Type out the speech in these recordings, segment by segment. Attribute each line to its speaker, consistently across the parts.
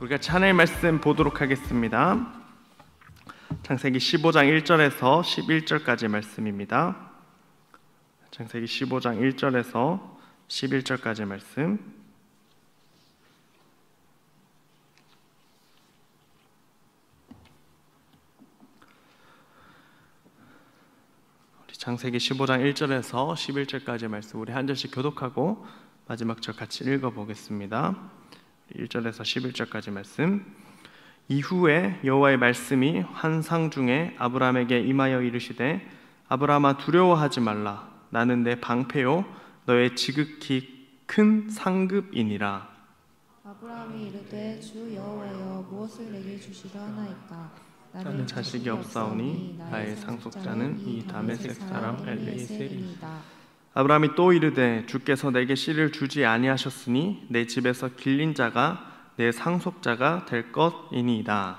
Speaker 1: 우리가 찬양의 말씀 보도록 하겠습니다. 창세기 15장 1절에서 11절까지 말씀입니다. 창세기 15장 1절에서 11절까지 말씀. 우리 창세기 15장 1절에서 11절까지 말씀 우리 한 절씩 교독하고 마지막 절 같이 읽어보겠습니다. 1절에서 11절까지 말씀. 이후에 여호와의 말씀이 환상 중에 아브라함에게 임하여 이르시되 아브라함아 두려워하지 말라. 나는 내 방패요 너의 지극히 큰 상급이니라.
Speaker 2: 아브라함이 이르되 주 여호와여 무엇을 내게 주시려 하나이까.
Speaker 1: 나는 자식이 없사오니 나의 상속자는 이 다메섹 사람 엘리에셀이니이다. 아브라함이 또 이르되 주께서 내게 씨를 주지 아니하셨으니 내 집에서 길린 자가 내 상속자가 될 것이니이다.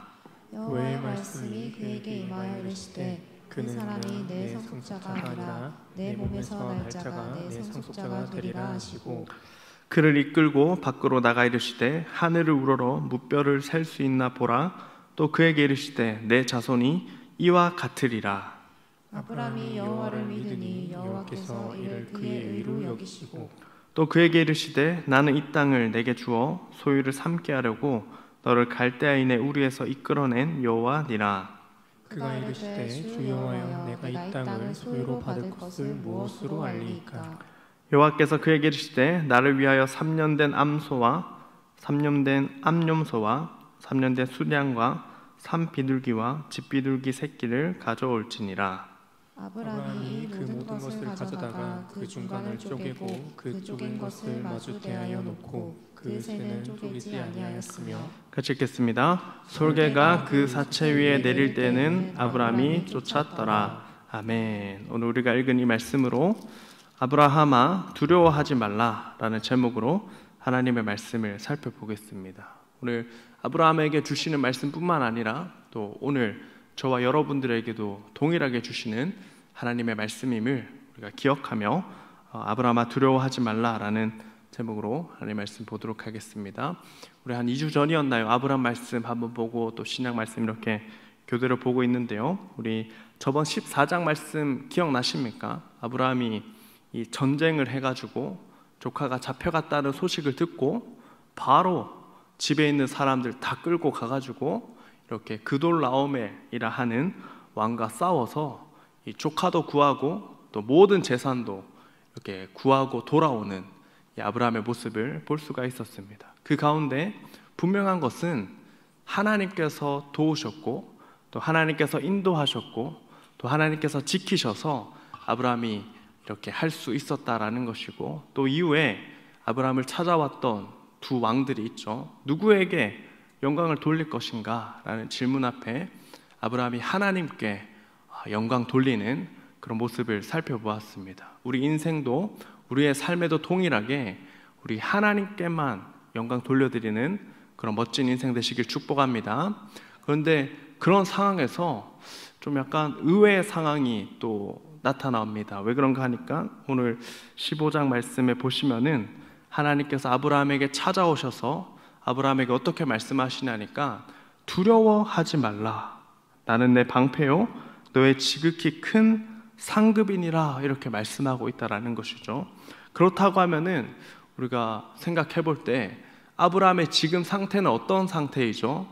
Speaker 2: 여호와의 말씀이 그에게 임하여 이르시되 그 사람이 내 상속자가 아니라 내 몸에서 날 자가 내 상속자가 되리라 하시고
Speaker 1: 그를 이끌고 밖으로 나가 이르시되 하늘을 우러러 무뼈를 셀 수 있나 보라. 또 그에게 이르시되 내 자손이 이와 같으리라.
Speaker 2: 아브라함이 여호와를 믿으니 여호와께서 이를 그의 의로 여기시고
Speaker 1: 또 그에게 이르시되 나는 이 땅을 내게 주어 소유를 삼게 하려고 너를 갈대아인의 우리에서 이끌어낸 여호와니라.
Speaker 2: 그가 이르시되 주 여호와여 내가 이 땅을 소유로 받을 것을 무엇으로 알리이까.
Speaker 1: 여호와께서 그에게 이르시되 나를 위하여 3년 된 암소와 3년 된 암염소와 3년 된 수량과 산비둘기와 집비둘기 새끼를 가져올지니라.
Speaker 2: 아브라함이 그 모든 것을 가져다가 그 중간을 쪼개고 그 쪼갠 것을 마주 대하여 놓고 그 새는 쪼개지 아니하였으며.
Speaker 1: 같이 읽겠습니다. 솔개가 그 사체 위에 내릴 때는 아브라함이 쫓았더라. 아멘. 오늘 우리가 읽은 이 말씀으로 아브라함아 두려워하지 말라라는 제목으로 하나님의 말씀을 살펴보겠습니다. 오늘 아브라함에게 주시는 말씀뿐만 아니라 또 오늘 저와 여러분들에게도 동일하게 주시는 하나님의 말씀임을 우리가 기억하며 아브라함아 두려워하지 말라라는 제목으로 하나님의 말씀 보도록 하겠습니다. 우리 한 2주 전이었나요? 아브라함 말씀 한번 보고 또 신약 말씀 이렇게 교대로 보고 있는데요. 우리 저번 14장 말씀 기억나십니까? 아브라함이 이 전쟁을 해가지고 조카가 잡혀갔다는 소식을 듣고 바로 집에 있는 사람들 다 끌고 가가지고 이렇게 그돌라오멜이라 하는 왕과 싸워서 이 조카도 구하고 또 모든 재산도 이렇게 구하고 돌아오는 이 아브라함의 모습을 볼 수가 있었습니다. 그 가운데 분명한 것은 하나님께서 도우셨고 또 하나님께서 인도하셨고 또 하나님께서 지키셔서 아브라함이 이렇게 할 수 있었다라는 것이고 또 이후에 아브라함을 찾아왔던 두 왕들이 있죠. 누구에게 영광을 돌릴 것인가? 라는 질문 앞에 아브라함이 하나님께 영광 돌리는 그런 모습을 살펴보았습니다. 우리 인생도 우리의 삶에도 동일하게 우리 하나님께만 영광 돌려드리는 그런 멋진 인생 되시길 축복합니다. 그런데 그런 상황에서 좀 약간 의외의 상황이 또 나타납니다. 왜 그런가 하니까 오늘 15장 말씀에 보시면은 하나님께서 아브라함에게 찾아오셔서 아브라함에게 어떻게 말씀하시냐니까 두려워하지 말라. 나는 내 방패요 너의 지극히 큰 상급이니라 이렇게 말씀하고 있다라는 것이죠. 그렇다고 하면은 우리가 생각해 볼 때 아브라함의 지금 상태는 어떤 상태이죠?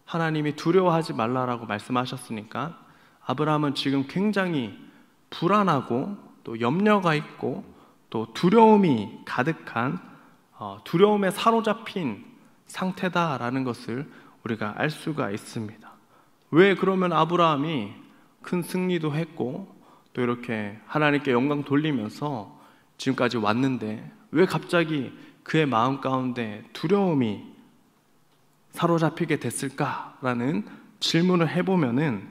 Speaker 1: 하나님이 두려워하지 말라라고 말씀하셨으니까 아브라함은 지금 굉장히 불안하고 또 염려가 있고 또 두려움이 가득한 두려움에 사로잡힌 상태다라는 것을 우리가 알 수가 있습니다. 왜 그러면 아브라함이 큰 승리도 했고 또 이렇게 하나님께 영광 돌리면서 지금까지 왔는데 왜 갑자기 그의 마음 가운데 두려움이 사로잡히게 됐을까라는 질문을 해보면은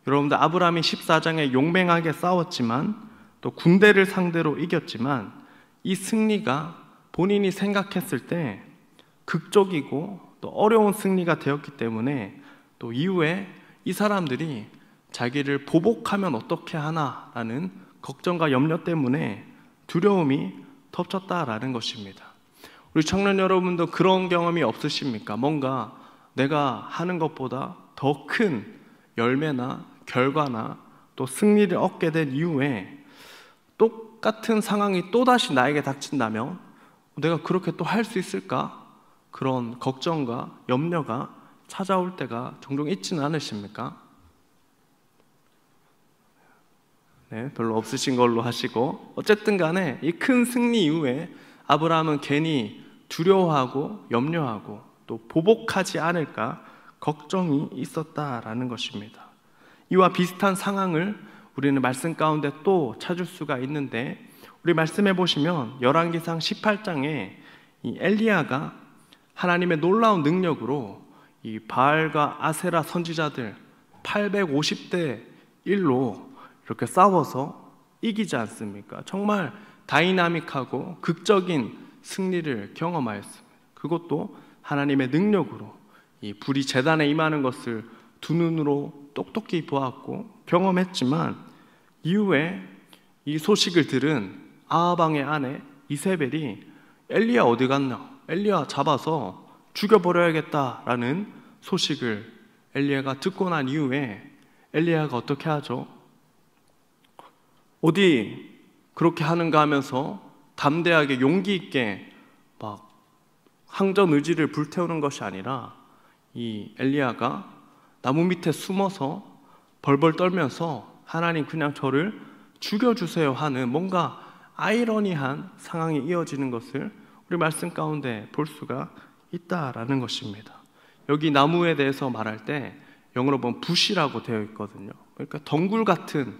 Speaker 1: 여러분들 아브라함이 14장에 용맹하게 싸웠지만 또 군대를 상대로 이겼지만 이 승리가 본인이 생각했을 때 극적이고 또 어려운 승리가 되었기 때문에 또 이후에 이 사람들이 자기를 보복하면 어떻게 하나라는 걱정과 염려 때문에 두려움이 덮쳤다라는 것입니다. 우리 청년 여러분도 그런 경험이 없으십니까? 뭔가 내가 하는 것보다 더 큰 열매나 결과나 또 승리를 얻게 된 이후에 똑같은 상황이 또다시 나에게 닥친다면 내가 그렇게 또 할 수 있을까? 그런 걱정과 염려가 찾아올 때가 종종 있지는 않으십니까? 네, 별로 없으신 걸로 하시고, 어쨌든 간에 이 큰 승리 이후에 아브라함은 괜히 두려워하고 염려하고 또 보복하지 않을까 걱정이 있었다라는 것입니다. 이와 비슷한 상황을 우리는 말씀 가운데 또 찾을 수가 있는데, 우리 말씀해 보시면 열왕기상 18장에 이 엘리야가 하나님의 놀라운 능력으로 이 바알과 아세라 선지자들 850대 1로 이렇게 싸워서 이기지 않습니까? 정말 다이나믹하고 극적인 승리를 경험하였습니다. 그것도 하나님의 능력으로 이 불이 제단에 임하는 것을 두 눈으로 똑똑히 보았고 경험했지만, 이후에 이 소식을 들은 아합 왕의 아내 이세벨이 엘리야 어디 갔냐? 엘리야 잡아서 죽여버려야겠다라는 소식을 엘리야가 듣고 난 이후에 엘리야가 어떻게 하죠? 어디 그렇게 하는가 하면서 담대하게 용기 있게 막 항전 의지를 불태우는 것이 아니라 이 엘리야가 나무 밑에 숨어서 벌벌 떨면서 하나님 그냥 저를 죽여주세요 하는 뭔가 아이러니한 상황이 이어지는 것을 우리 말씀 가운데 볼 수가 있다라는 것입니다. 여기 나무에 대해서 말할 때 영어로 보면 부시라고 되어 있거든요. 그러니까 덩굴 같은,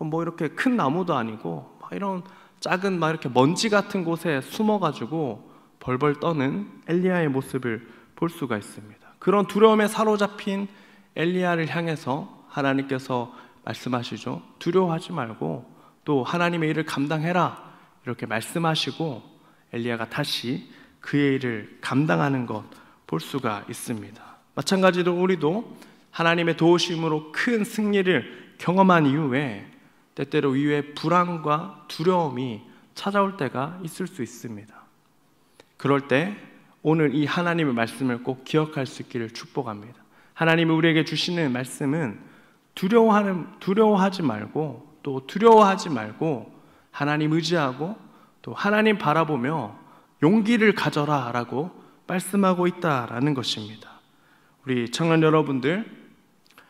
Speaker 1: 뭐 이렇게 큰 나무도 아니고 막 이런 작은 막 이렇게 먼지 같은 곳에 숨어가지고 벌벌 떠는 엘리야의 모습을 볼 수가 있습니다. 그런 두려움에 사로잡힌 엘리야를 향해서 하나님께서 말씀하시죠. 두려워하지 말고 또 하나님의 일을 감당해라 이렇게 말씀하시고 엘리야가 다시 그의 일을 감당하는 것 볼 수가 있습니다. 마찬가지로 우리도 하나님의 도우심으로 큰 승리를 경험한 이후에 때때로 위에 불안과 두려움이 찾아올 때가 있을 수 있습니다. 그럴 때 오늘 이 하나님의 말씀을 꼭 기억할 수 있기를 축복합니다. 하나님이 우리에게 주시는 말씀은 두려워하지 말고 또 두려워하지 말고 하나님 의지하고 또 하나님 바라보며 용기를 가져라 라고 말씀하고 있다라는 것입니다. 우리 청년 여러분들,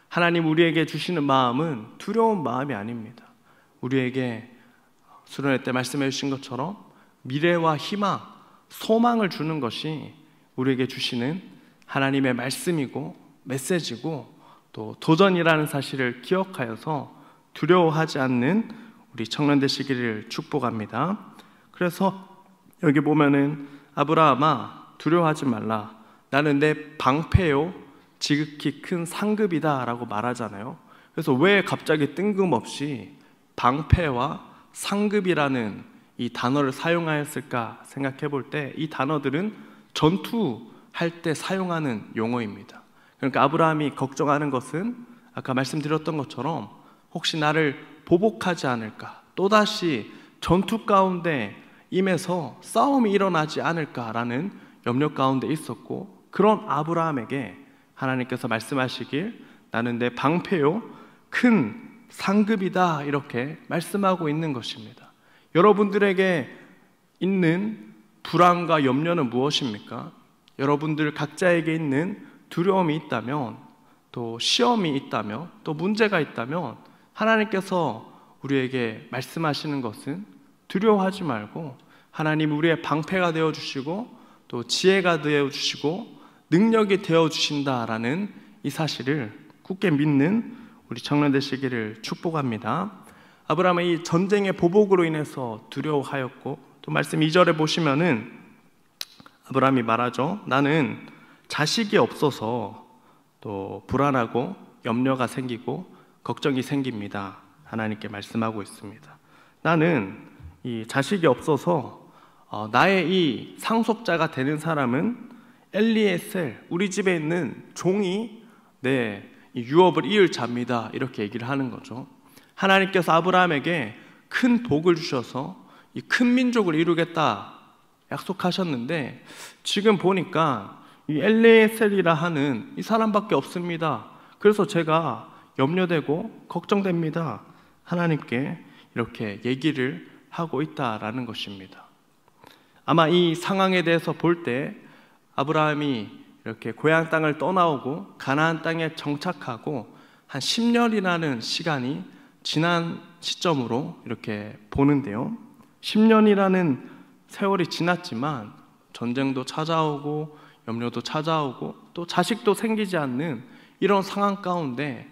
Speaker 1: 하나님 우리에게 주시는 마음은 두려운 마음이 아닙니다. 우리에게 수련회 때 말씀해 주신 것처럼 미래와 희망, 소망을 주는 것이 우리에게 주시는 하나님의 말씀이고 메시지고 또 도전이라는 사실을 기억하여서 두려워하지 않는 우리 청년 되시기를 축복합니다. 그래서 여기 보면은 아브라함아 두려워하지 말라, 나는 내 방패요 지극히 큰 상급이다 라고 말하잖아요. 그래서 왜 갑자기 뜬금없이 방패와 상급이라는 이 단어를 사용하였을까 생각해 볼 때 이 단어들은 전투할 때 사용하는 용어입니다. 그러니까 아브라함이 걱정하는 것은 아까 말씀드렸던 것처럼 혹시 나를 보복하지 않을까, 또다시 전투 가운데 임해서 싸움이 일어나지 않을까라는 염려 가운데 있었고, 그런 아브라함에게 하나님께서 말씀하시길 나는 내 방패요 큰 상급이다 이렇게 말씀하고 있는 것입니다. 여러분들에게 있는 불안과 염려는 무엇입니까? 여러분들 각자에게 있는 두려움이 있다면, 또 시험이 있다면, 또 문제가 있다면 하나님께서 우리에게 말씀하시는 것은 두려워하지 말고 하나님 우리의 방패가 되어주시고 또 지혜가 되어주시고 능력이 되어주신다라는 이 사실을 굳게 믿는 우리 청년 되시기를 축복합니다. 아브라함은 이 전쟁의 보복으로 인해서 두려워하였고, 또 말씀 2절에 보시면은 아브라함이 말하죠. 나는 자식이 없어서 또 불안하고 염려가 생기고 걱정이 생깁니다. 하나님께 말씀하고 있습니다. 나는 이 자식이 없어서 나의 이 상속자가 되는 사람은 엘리에셀, 우리 집에 있는 종이 내 유업을 이을 자입니다. 이렇게 얘기를 하는 거죠. 하나님께서 아브라함에게 큰 복을 주셔서 이 큰 민족을 이루겠다 약속하셨는데, 지금 보니까 이 엘리에셀이라 하는 이 사람밖에 없습니다. 그래서 제가 염려되고 걱정됩니다. 하나님께 이렇게 얘기를 하고 있다라는 것입니다. 아마 이 상황에 대해서 볼 때 아브라함이 이렇게 고향 땅을 떠나오고 가나안 땅에 정착하고 한 10년이라는 시간이 지난 시점으로 이렇게 보는데요. 10년이라는 세월이 지났지만 전쟁도 찾아오고 염려도 찾아오고 또 자식도 생기지 않는 이런 상황 가운데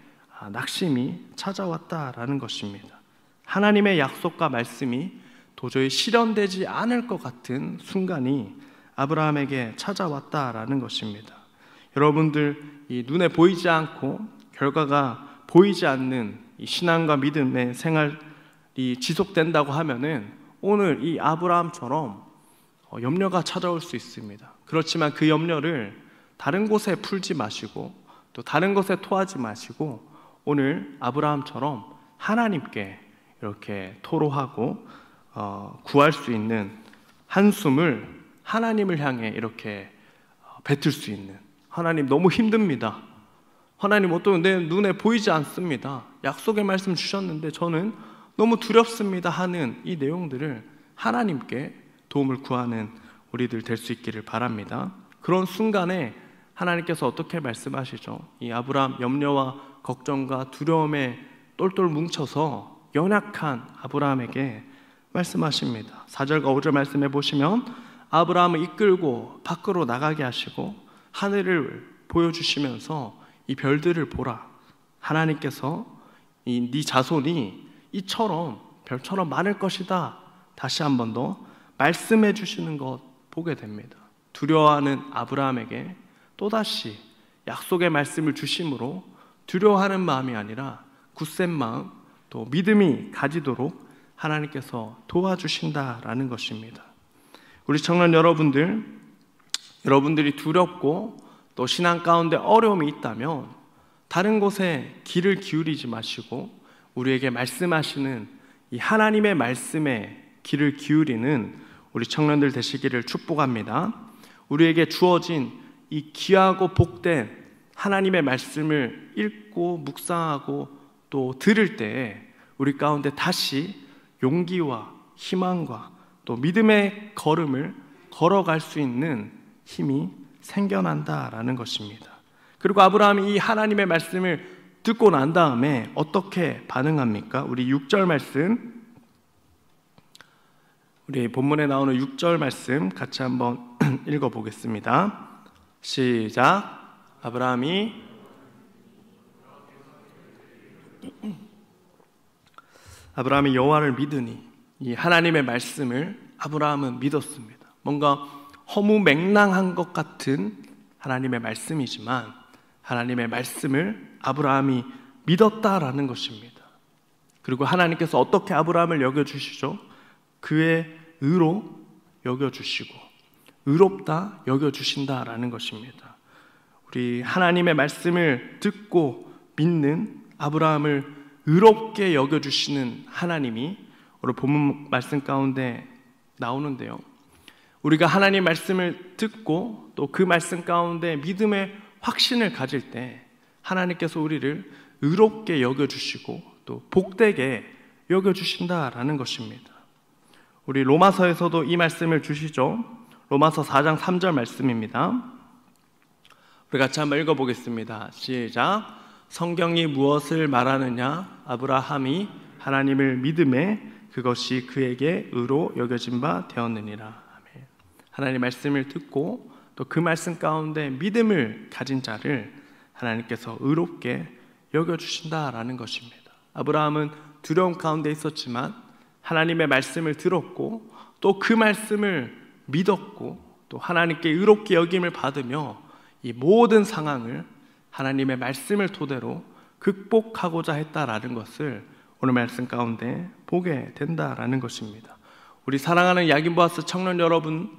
Speaker 1: 낙심이 찾아왔다라는 것입니다. 하나님의 약속과 말씀이 도저히 실현되지 않을 것 같은 순간이 아브라함에게 찾아왔다라는 것입니다. 여러분들 이 눈에 보이지 않고 결과가 보이지 않는 이 신앙과 믿음의 생활이 지속된다고 하면은 오늘 이 아브라함처럼 염려가 찾아올 수 있습니다. 그렇지만 그 염려를 다른 곳에 풀지 마시고 또 다른 것에 토하지 마시고 오늘 아브라함처럼 하나님께 이렇게 토로하고 구할 수 있는 한숨을 하나님을 향해 이렇게 뱉을 수 있는, 하나님 너무 힘듭니다. 하나님 어떤 내 눈에 보이지 않습니다. 약속의 말씀 주셨는데 저는 너무 두렵습니다 하는 이 내용들을 하나님께 도움을 구하는 우리들 될 수 있기를 바랍니다. 그런 순간에 하나님께서 어떻게 말씀하시죠? 이 아브라함 염려와 걱정과 두려움에 똘똘 뭉쳐서 연약한 아브라함에게 말씀하십니다. 4절과 5절 말씀해 보시면 아브라함을 이끌고 밖으로 나가게 하시고 하늘을 보여주시면서 이 별들을 보라. 하나님께서 네 자손이 이처럼 별처럼 많을 것이다. 다시 한 번 더 말씀해 주시는 것 보게 됩니다. 두려워하는 아브라함에게 또다시 약속의 말씀을 주심으로 두려워하는 마음이 아니라 굳센 마음 또 믿음이 가지도록 하나님께서 도와주신다라는 것입니다. 우리 청년 여러분들이 두렵고 또 신앙 가운데 어려움이 있다면 다른 곳에 귀를 기울이지 마시고 우리에게 말씀하시는 이 하나님의 말씀에 귀를 기울이는 우리 청년들 되시기를 축복합니다. 우리에게 주어진 이 귀하고 복된 하나님의 말씀을 읽고 묵상하고 또 들을 때 우리 가운데 다시 용기와 희망과 또 믿음의 걸음을 걸어갈 수 있는 힘이 생겨난다라는 것입니다. 그리고 아브라함이 이 하나님의 말씀을 듣고 난 다음에 어떻게 반응합니까? 우리 6절 말씀, 우리 본문에 나오는 6절 말씀 같이 한번 읽어보겠습니다. 시작. 아브라함이 여호와를 믿으니, 이 하나님의 말씀을 아브라함은 믿었습니다. 뭔가 허무맹랑한 것 같은 하나님의 말씀이지만 하나님의 말씀을 아브라함이 믿었다라는 것입니다. 그리고 하나님께서 어떻게 아브라함을 여겨주시죠? 그의 의로 여겨주시고 의롭다 여겨주신다라는 것입니다. 우리 하나님의 말씀을 듣고 믿는 아브라함을 의롭게 여겨주시는 하나님이 오늘 본문 말씀 가운데 나오는데요. 우리가 하나님 말씀을 듣고 또 그 말씀 가운데 믿음의 확신을 가질 때 하나님께서 우리를 의롭게 여겨주시고 또 복되게 여겨주신다라는 것입니다. 우리 로마서에서도 이 말씀을 주시죠. 로마서 4장 3절 말씀입니다. 우리 같이 한번 읽어보겠습니다. 시작. 성경이 무엇을 말하느냐? 아브라함이 하나님을 믿음에 그것이 그에게 의로 여겨진 바 되었느니라. 아멘. 하나님 말씀을 듣고 또 그 말씀 가운데 믿음을 가진 자를 하나님께서 의롭게 여겨주신다라는 것입니다. 아브라함은 두려움 가운데 있었지만 하나님의 말씀을 들었고 또 그 말씀을 믿었고 또 하나님께 의롭게 여김을 받으며 이 모든 상황을 하나님의 말씀을 토대로 극복하고자 했다라는 것을 오늘 말씀 가운데 보게 된다라는 것입니다. 우리 사랑하는 야긴보아스 청년 여러분,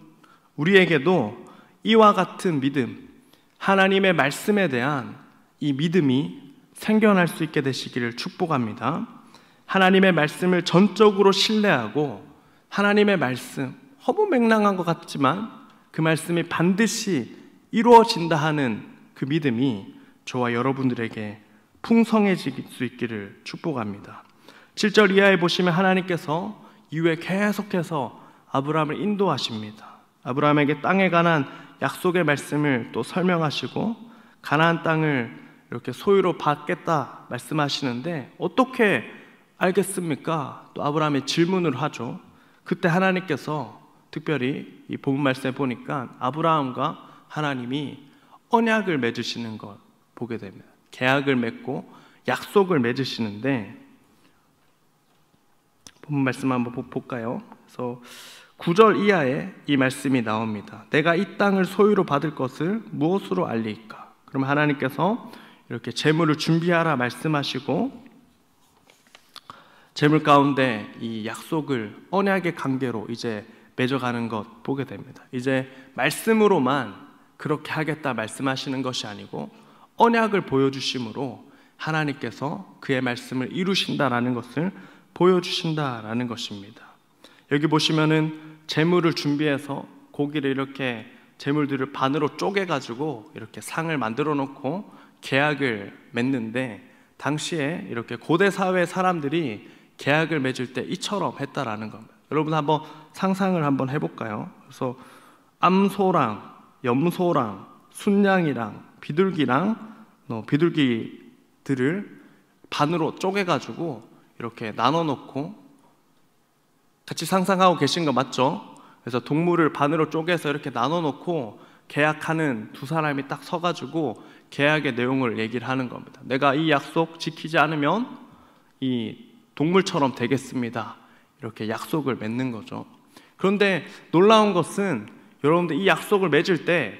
Speaker 1: 우리에게도 이와 같은 믿음, 하나님의 말씀에 대한 이 믿음이 생겨날 수 있게 되시기를 축복합니다. 하나님의 말씀을 전적으로 신뢰하고 하나님의 말씀, 허무맹랑한 것 같지만 그 말씀이 반드시 이루어진다 하는 그 믿음이 저와 여러분들에게 풍성해질 수 있기를 축복합니다. 7절 이하에 보시면 하나님께서 이후에 계속해서 아브라함을 인도하십니다. 아브라함에게 땅에 관한 약속의 말씀을 또 설명하시고 가나안 땅을 이렇게 소유로 받겠다 말씀하시는데 어떻게 알겠습니까? 또 아브라함이 질문을 하죠. 그때 하나님께서 특별히 이 본문 말씀에 보니까 아브라함과 하나님이 언약을 맺으시는 것 보게 됩니다. 계약을 맺고 약속을 맺으시는데 본문 말씀 한번 볼까요? 그래서 9절 이하에 이 말씀이 나옵니다. 내가 이 땅을 소유로 받을 것을 무엇으로 알리까? 그럼 하나님께서 이렇게 재물을 준비하라 말씀하시고 재물 가운데 이 약속을 언약의 관계로 이제 맺어가는 것 보게 됩니다. 이제 말씀으로만 그렇게 하겠다 말씀하시는 것이 아니고 언약을 보여주심으로 하나님께서 그의 말씀을 이루신다라는 것을 보여주신다라는 것입니다. 여기 보시면은 재물을 준비해서 고기를 이렇게 재물들을 반으로 쪼개가지고 이렇게 상을 만들어 놓고 계약을 맺는데 당시에 이렇게 고대 사회 사람들이 계약을 맺을 때 이처럼 했다라는 겁니다. 여러분 한번 상상을 한번 해볼까요? 그래서 암소랑 염소랑 순양이랑 비둘기랑 비둘기들을 반으로 쪼개가지고 이렇게 나눠 놓고 같이 상상하고 계신 거 맞죠? 그래서 동물을 반으로 쪼개서 이렇게 나눠 놓고 계약하는 두 사람이 딱 서가지고 계약의 내용을 얘기를 하는 겁니다. 내가 이 약속 지키지 않으면 이 동물처럼 되겠습니다. 이렇게 약속을 맺는 거죠. 그런데 놀라운 것은 여러분들 이 약속을 맺을 때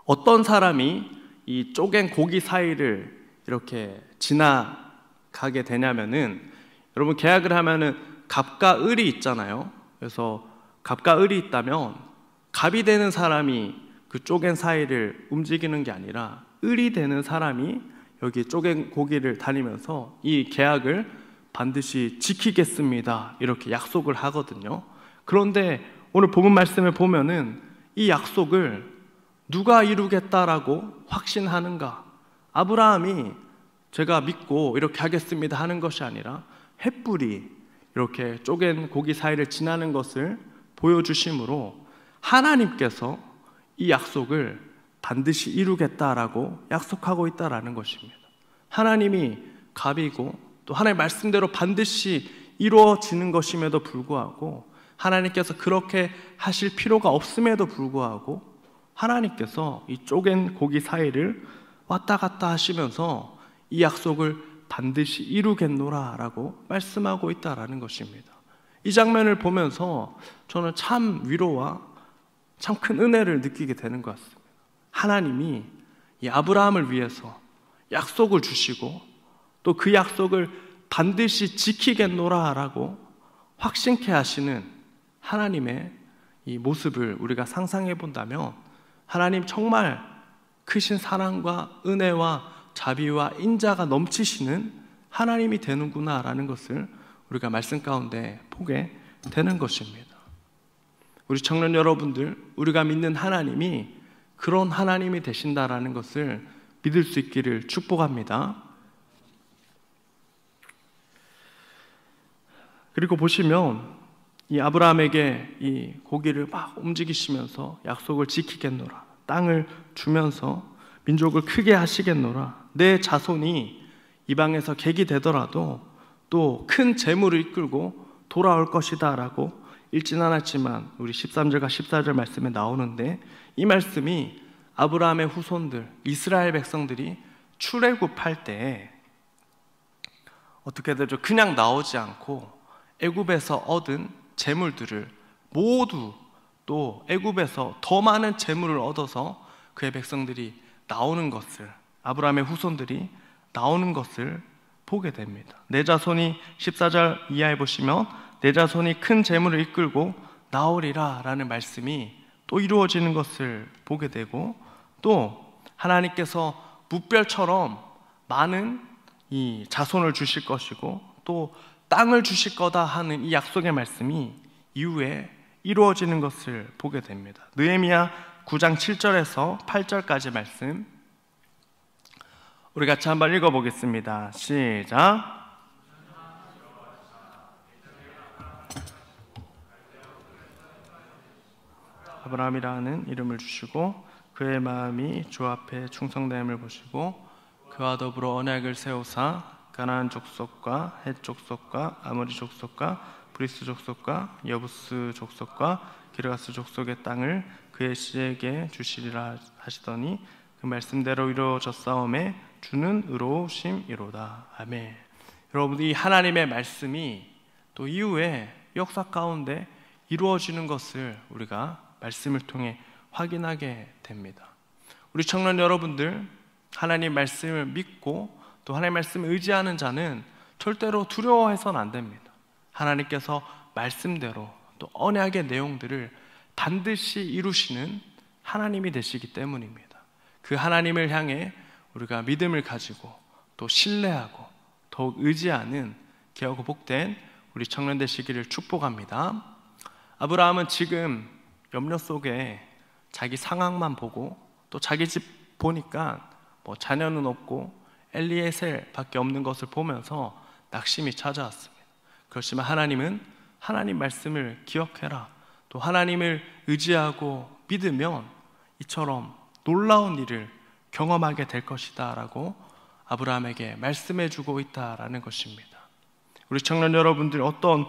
Speaker 1: 어떤 사람이 이 쪼갠 고기 사이를 이렇게 지나가게 되냐면은 여러분 계약을 하면은 갑과 을이 있잖아요. 그래서 갑과 을이 있다면 갑이 되는 사람이 그 쪼갠 사이를 움직이는 게 아니라 을이 되는 사람이 여기 쪼갠 고기를 다니면서 이 계약을 반드시 지키겠습니다. 이렇게 약속을 하거든요. 그런데 오늘 본문 말씀을 보면은 이 약속을 누가 이루겠다라고 확신하는가? 아브라함이 제가 믿고 이렇게 하겠습니다 하는 것이 아니라 횃불이 이렇게 쪼갠 고기 사이를 지나는 것을 보여주심으로 하나님께서 이 약속을 반드시 이루겠다라고 약속하고 있다라는 것입니다. 하나님이 갑이고 또 하나님의 말씀대로 반드시 이루어지는 것임에도 불구하고 하나님께서 그렇게 하실 필요가 없음에도 불구하고 하나님께서 이 쪼갠 고기 사이를 왔다 갔다 하시면서 이 약속을 반드시 이루겠노라 라고 말씀하고 있다라는 것입니다. 이 장면을 보면서 저는 참 위로와 참 큰 은혜를 느끼게 되는 것 같습니다. 하나님이 이 아브라함을 위해서 약속을 주시고 또 그 약속을 반드시 지키겠노라 라고 확신케 하시는 하나님의 이 모습을 우리가 상상해 본다면 하나님 정말 크신 사랑과 은혜와 자비와 인자가 넘치시는 하나님이 되는구나 라는 것을 우리가 말씀 가운데 보게 되는 것입니다. 우리 청년 여러분들, 우리가 믿는 하나님이 그런 하나님이 되신다라는 것을 믿을 수 있기를 축복합니다. 그리고 보시면 이 아브라함에게 이 고기를 막 움직이시면서 약속을 지키겠노라, 땅을 주면서 민족을 크게 하시겠노라, 내 자손이 이방에서 객이 되더라도 또 큰 재물을 이끌고 돌아올 것이다 라고 읽진 않았지만 우리 13절과 14절 말씀에 나오는데 이 말씀이 아브라함의 후손들 이스라엘 백성들이 출애굽할 때 어떻게 되죠? 그냥 나오지 않고 애굽에서 얻은 재물들을 모두 또 애굽에서 더 많은 재물을 얻어서 그의 백성들이 나오는 것을, 아브라함의 후손들이 나오는 것을 보게 됩니다. 내 자손이 14절 이하에 보시면 내 자손이 큰 재물을 이끌고 나오리라 라는 말씀이 또 이루어지는 것을 보게 되고 또 하나님께서 무별처럼 많은 이 자손을 주실 것이고 또 땅을 주실 거다 하는 이 약속의 말씀이 이후에 이루어지는 것을 보게 됩니다. 느헤미야 9장 7절에서 8절까지 말씀 우리 같이 한번 읽어보겠습니다. 시작. 아브라함이라는 이름을 주시고 그의 마음이 주 앞에 충성됨을 보시고 그와 더불어 언약을 세우사 가나안 족속과 헷 족속과 아모리 족속과 브리스 족속과 여부스 족속과 기르가스 족속의 땅을 그의 씨에게 주시리라 하시더니 그 말씀대로 이루어졌사오매 주는 의로우심이로다. 아멘. 여러분, 이 하나님의 말씀이 또 이후에 역사 가운데 이루어지는 것을 우리가 말씀을 통해 확인하게 됩니다. 우리 청년 여러분들, 하나님 말씀을 믿고 또 하나님 말씀을 의지하는 자는 절대로 두려워해서는 안 됩니다. 하나님께서 말씀대로 또 언약의 내용들을 반드시 이루시는 하나님이 되시기 때문입니다. 그 하나님을 향해 우리가 믿음을 가지고 또 신뢰하고 더욱 의지하는 귀하고 복된 우리 청년 되시기를 축복합니다. 아브라함은 지금 염려 속에 자기 상황만 보고 또 자기 집 보니까 뭐 자녀는 없고 엘리에셀 밖에 없는 것을 보면서 낙심이 찾아왔습니다. 그렇지만 하나님은 하나님 말씀을 기억해라, 또 하나님을 의지하고 믿으면 이처럼 놀라운 일을 경험하게 될 것이다 라고 아브라함에게 말씀해 주고 있다라는 것입니다. 우리 청년 여러분들 어떤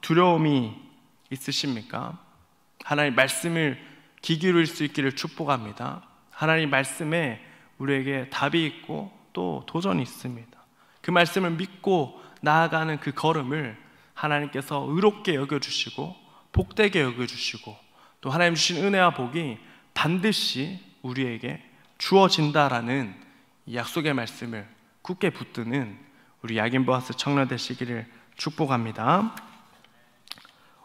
Speaker 1: 두려움이 있으십니까? 하나님 말씀을 귀 기울일 수 있기를 축복합니다. 하나님 말씀에 우리에게 답이 있고 또 도전이 있습니다. 그 말씀을 믿고 나아가는 그 걸음을 하나님께서 의롭게 여겨주시고 복되게 여겨주시고 또 하나님 주신 은혜와 복이 반드시 우리에게 주어진다라는 이 약속의 말씀을 굳게 붙드는 우리 야긴보아스 청년 되시기를 축복합니다.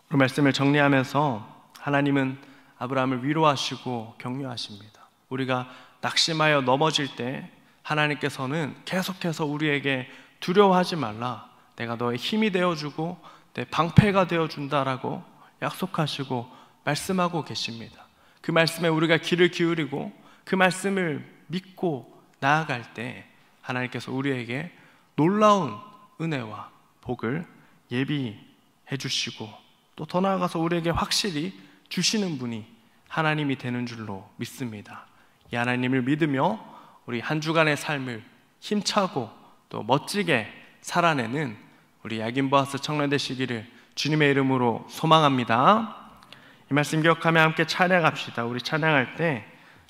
Speaker 1: 우리 말씀을 정리하면서 하나님은 아브라함을 위로하시고 격려하십니다. 우리가 낙심하여 넘어질 때 하나님께서는 계속해서 우리에게 두려워하지 말라, 내가 너의 힘이 되어주고 내 방패가 되어준다라고 약속하시고 말씀하고 계십니다. 그 말씀에 우리가 귀를 기울이고 그 말씀을 믿고 나아갈 때 하나님께서 우리에게 놀라운 은혜와 복을 예비해 주시고 또 더 나아가서 우리에게 확실히 주시는 분이 하나님이 되는 줄로 믿습니다. 이 하나님을 믿으며 우리 한 주간의 삶을 힘차고 또 멋지게 살아내는 우리 야긴보아스 청년 되시기를 주님의 이름으로 소망합니다. 이 말씀 기억하며 함께 찬양합시다. 우리 찬양할 때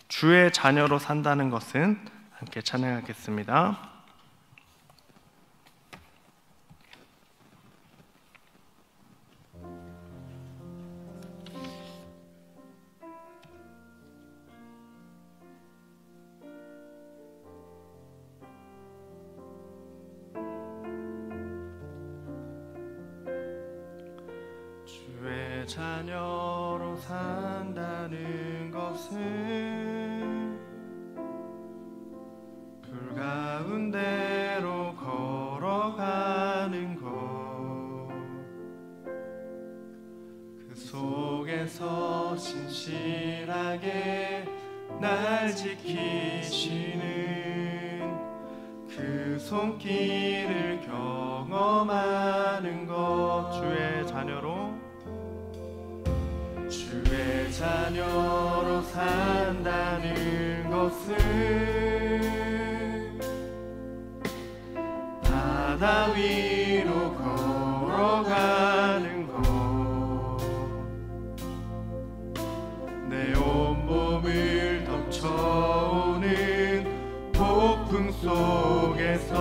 Speaker 1: 주의 자녀로 산다는 것은 함께 찬양하겠습니다. 주의 자녀로 산다는 것은 불 가운데로 걸어가는 것, 그 속에서 신실하게 날 지키시는 그 손길을 경험하는 것. 주의 자녀로 산다는 것은 바다 위로 걸어가는 것, 내 온몸을 덮쳐오는 폭풍 속에서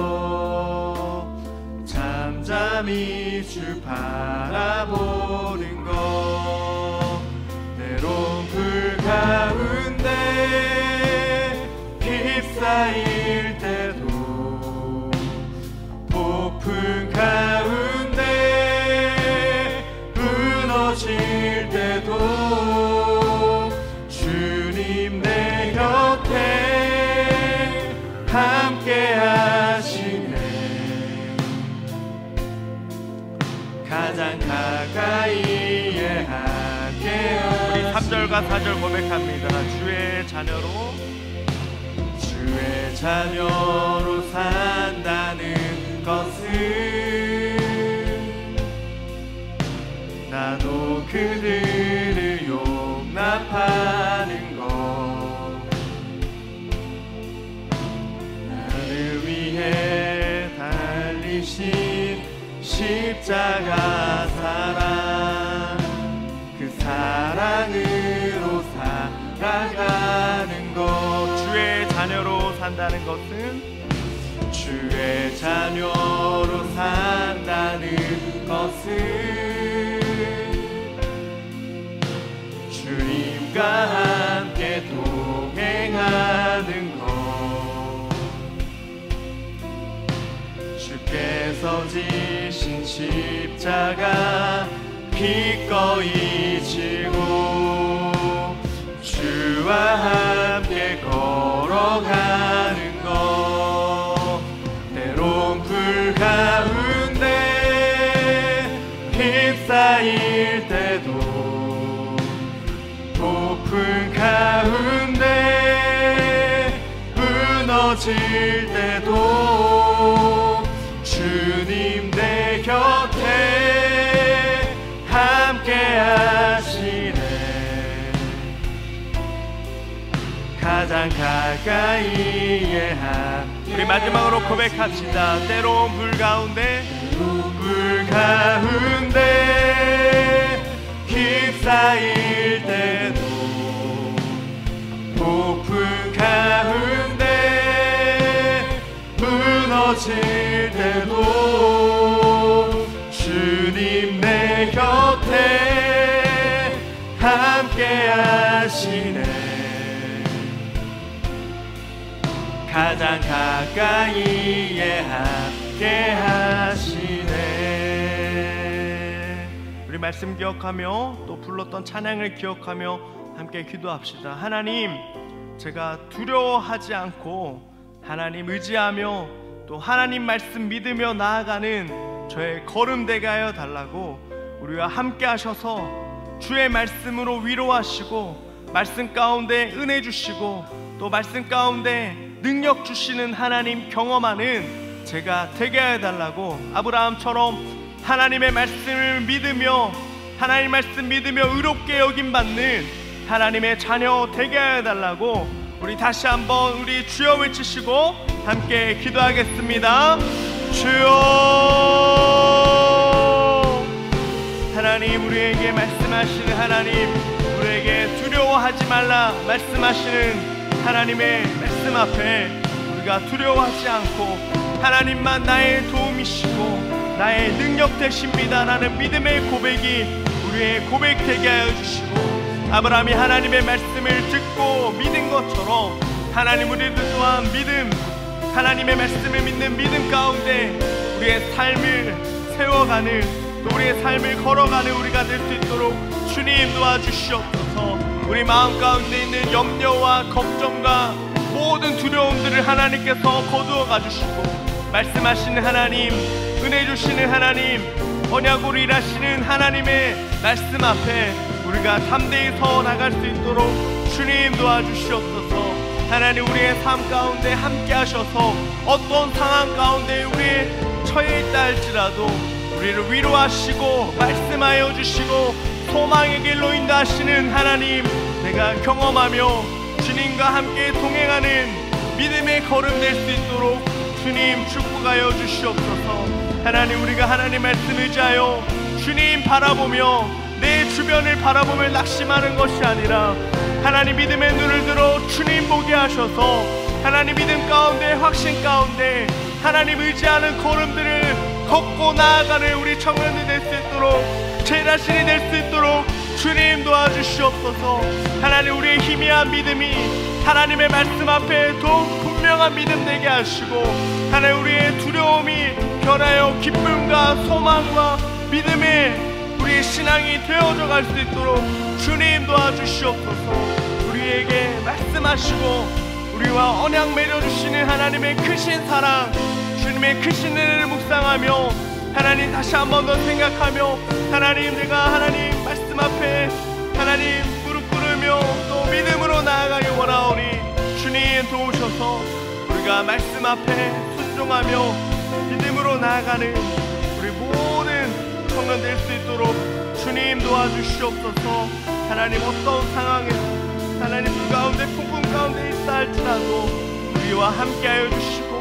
Speaker 1: 잠잠히 주 바라보는 것, 때론 불 가운데 휩싸일 때도 폭풍 가운데 무너질 때도 주님 내 곁에 함께 하시네. 가장 가까이에 함께하시네. 3절과 4절 고백합니다. 주의 자녀로 산다는 것은 나도 그들을 용납하는 것, 나를 위해 달리신 십자가 사랑, 그 사랑으로 살아가는 것. 주의 자녀로 산다는 것은, 주의 자녀로 산다는 것은 주님과 함께 동행하는 것, 주께서 지신 십자가 기꺼이 지고 주와 함께 걸어가는 것, 때론 불 가운데 휩싸일 때도, 폭풍 가운데 무너질 때도 주님 내 곁에 함께 하시네. 가장 가까이에 우리 마지막으로 고백합시다. 때로운 불 가운데 휩싸일 때도, 폭풍 가운데 무너질 때도 주님 내 곁에 함께 하시네. 가장 가까이에 함께 하시네. 우리 말씀 기억하며 또 불렀던 찬양을 기억하며 함께 기도합시다. 하나님, 제가 두려워하지 않고 하나님 의지하며 또 하나님 말씀 믿으며 나아가는 저의 걸음 되게 하여 달라고, 우리와 함께 하셔서 주의 말씀으로 위로하시고 말씀 가운데 은혜 주시고 또 말씀 가운데 능력 주시는 하나님 경험하는 제가 되게 해달라고, 아브라함처럼 하나님의 말씀을 믿으며 하나님 말씀 믿으며 의롭게 여김받는 하나님의 자녀 되게 해달라고 우리 다시 한번 우리 주여 외치시고 함께 기도하겠습니다. 주여. 하나님, 우리에게 말씀하시는 하나님, 우리에게 두려워하지 말라 말씀하시는 하나님의 말씀 앞에 우리가 두려워하지 않고 하나님만 나의 도움이시고 나의 능력 되십니다 라는 믿음의 고백이 우리의 고백 되게 하여 주시고, 아브라함이 하나님의 말씀을 듣고 믿은 것처럼 하나님 우리도 또한 믿음, 하나님의 말씀을 믿는 믿음 가운데 우리의 삶을 세워가는, 또 우리의 삶을 걸어가는 우리가 될 수 있도록 주님 도와주시옵소서. 우리 마음 가운데 있는 염려와 걱정과 모든 두려움들을 하나님께서 거두어 가주시고, 말씀하시는 하나님, 은혜 주시는 하나님, 언약으로 일하시는 하나님의 말씀 앞에 우리가 담대히 서 나갈 수 있도록 주님 도와주시옵소서. 하나님, 우리의 삶 가운데 함께 하셔서 어떤 상황 가운데 우리의 처해 있다 할지라도 우리를 위로하시고 말씀하여 주시고 소망의 길로 인도하시는 하나님, 내가 경험하며 주님과 함께 동행하는 믿음의 걸음 될 수 있도록 주님 축복하여 주시옵소서. 하나님, 우리가 하나님 말씀 의지하여 주님 바라보며 내 주변을 바라보며 낙심하는 것이 아니라 하나님 믿음의 눈을 들어 주님 보게 하셔서 하나님 믿음 가운데 확신 가운데 하나님 의지하는 걸음들을 걷고 나아가는 우리 청년이 될 수 있도록, 제 자신이 될 수 있도록 주님 도와주시옵소서. 하나님, 우리의 희미한 믿음이 하나님의 말씀 앞에 더욱 분명한 믿음 되게 하시고, 하나님 우리의 두려움이 변하여 기쁨과 소망과 믿음의 우리의 신앙이 되어져 갈 수 있도록 주님 도와주시옵소서. 우리에게 말씀하시고 우리와 언약 맺어주시는 하나님의 크신 사랑, 주님의 크신 은혜를 묵상하며 하나님 다시 한 번 더 생각하며, 하나님 내가 하나님 말씀 앞에 하나님 무릎 꿇은 순종하기 원하오니 주님 도우셔서 우리가 말씀 앞에 순종하며 믿음으로 나아가는 우리 모든 청년 될 수 있도록 주님 도와주시옵소서. 하나님 어떤 상황에서 하나님 그 가운데 풍풍 가운데 있다 할지라도 우리와 함께하여 주시고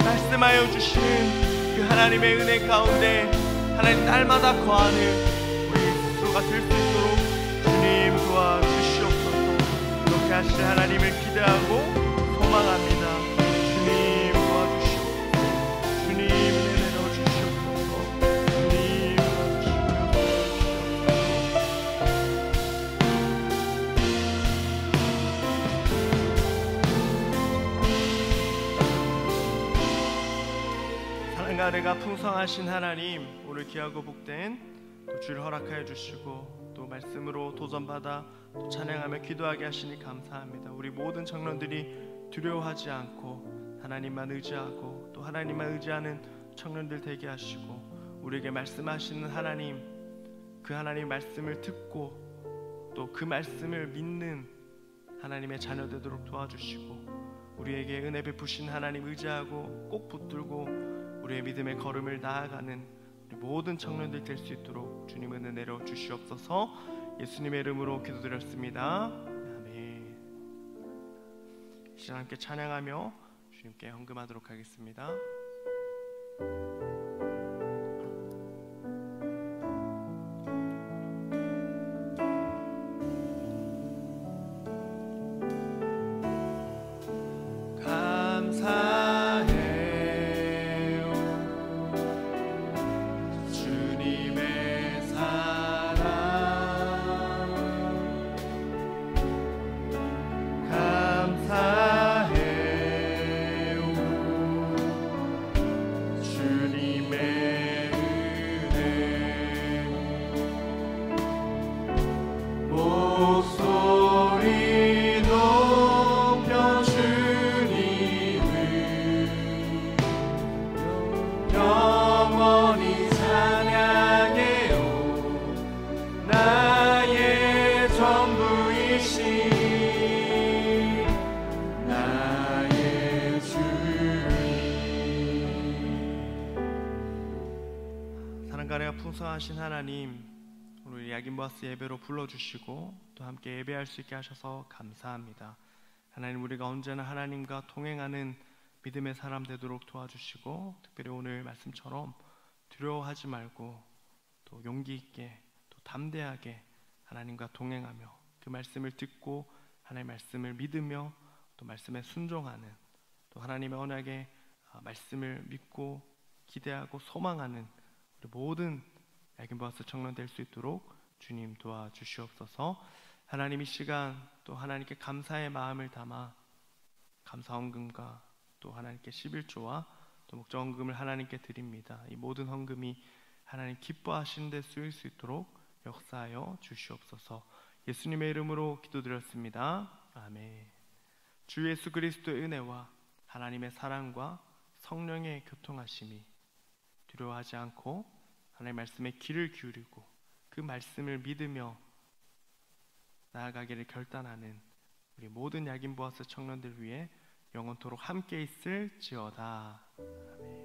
Speaker 1: 말씀하여 주시는 그 하나님의 은혜 가운데 하나님 날마다 거하는 우리 스스로가 될 수 있도록 주님 도와주시옵소서. 이렇게 하실 하나님을 기대하고 소망합니다. 주님 도와주시옵소서. 주님 은혜 내려주시옵소서. 주님 도와주시옵소서. 사랑과 은혜가 풍성하신 하나님, 오늘 귀하고 복된 또 주를 허락하여 주시고 또 말씀으로 도전받아 또 찬양하며 기도하게 하시니 감사합니다. 우리 모든 청년들이 두려워하지 않고 하나님만 의지하고 또 하나님만 의지하는 청년들 되게 하시고 우리에게 말씀하시는 하나님, 그 하나님 말씀을 듣고 또 그 말씀을 믿는 하나님의 자녀 되도록 도와주시고 우리에게 은혜 베푸신 하나님 의지하고 꼭 붙들고 우리의 믿음의 걸음을 나아가는 우리 모든 청년들 될 수 있도록 주님 은혜 내려 주시옵소서. 예수님의 이름으로 기도드렸습니다. 아멘. 이 시간 함께 찬양하며 주님께 헌금하도록 하겠습니다. 풍성하신 하나님, 오늘 야긴보아스 예배로 불러주시고 또 함께 예배할 수 있게 하셔서 감사합니다. 하나님, 우리가 언제나 하나님과 동행하는 믿음의 사람 되도록 도와주시고 특별히 오늘 말씀처럼 두려워하지 말고 또 용기 있게 또 담대하게 하나님과 동행하며 그 말씀을 듣고 하나님의 말씀을 믿으며 또 말씀에 순종하는 또 하나님의 언약의 말씀을 믿고 기대하고 소망하는 우리 모든 야긴보아스 청년 될 수 있도록 주님 도와주시옵소서. 하나님, 이 시간 또 하나님께 감사의 마음을 담아 감사 헌금과 또 하나님께 11조와 또 목적 헌금을 하나님께 드립니다. 이 모든 헌금이 하나님 기뻐하시는 데 쓰일 수 있도록 역사하여 주시옵소서. 예수님의 이름으로 기도드렸습니다. 아멘. 주 예수 그리스도의 은혜와 하나님의 사랑과 성령의 교통하심이 두려워하지 않고 하나님의 말씀에 귀를 기울이고 그 말씀을 믿으며 나아가기를 결단하는 우리 모든 야긴보아스 청년들 위해 영원토록 함께 있을지어다. 아멘.